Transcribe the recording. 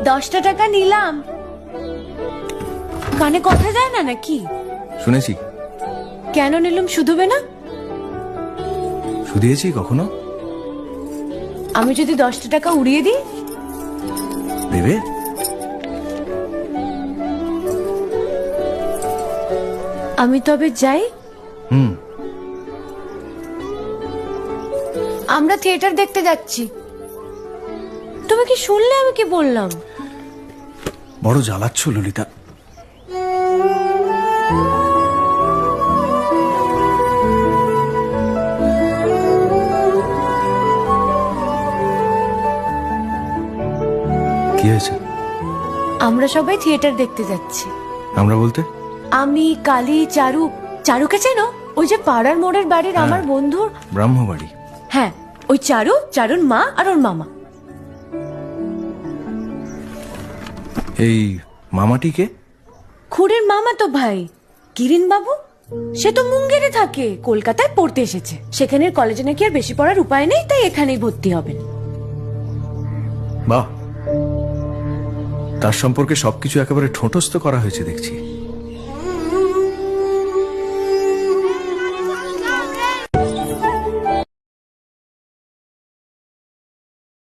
10টা টাকা নিলাম। কানে কথা যায় না নাকি? শুনেছি। কেন নিলাম? শুধুবে না? শুধিয়েছি কখনো? আমি যদি 10টা টাকা উড়িয়ে দিই? দেবে? আমি তবে যাই। আমরা থিয়েটার দেখতে যাচ্ছি। তুমি কি শুনলে আমি কি বললাম? বড় জ্বালাচ্ছ ললিতা। কি হয়েছে? আমরা সবাই থিয়েটার দেখতে যাচ্ছি। আমরা বলতে? আমি, কালী, চারু। চারুকে চেনো? ওই যে পাড়ার মোড়ের বাড়ির আমার বন্ধুর ব্রাহ্মবাড়ি। হ্যাঁ, ওই চারু, চারুর মা আর ওর মামা। এই মামাটিকে? খুড়ের মামা তো ভাই, কিরিন বাবু। সে তো মুঙ্গেরে থাকে, কলকাতায় পড়তে এসেছে। সেখানের কলেজে নাকি আর বেশি পড়ার উপায় নেই, তাই এখানেই ভর্তি হবেন। বাহ, তার সম্পর্কে সবকিছু একেবারে ঠোঁটস্থ করা হয়েছে দেখছি।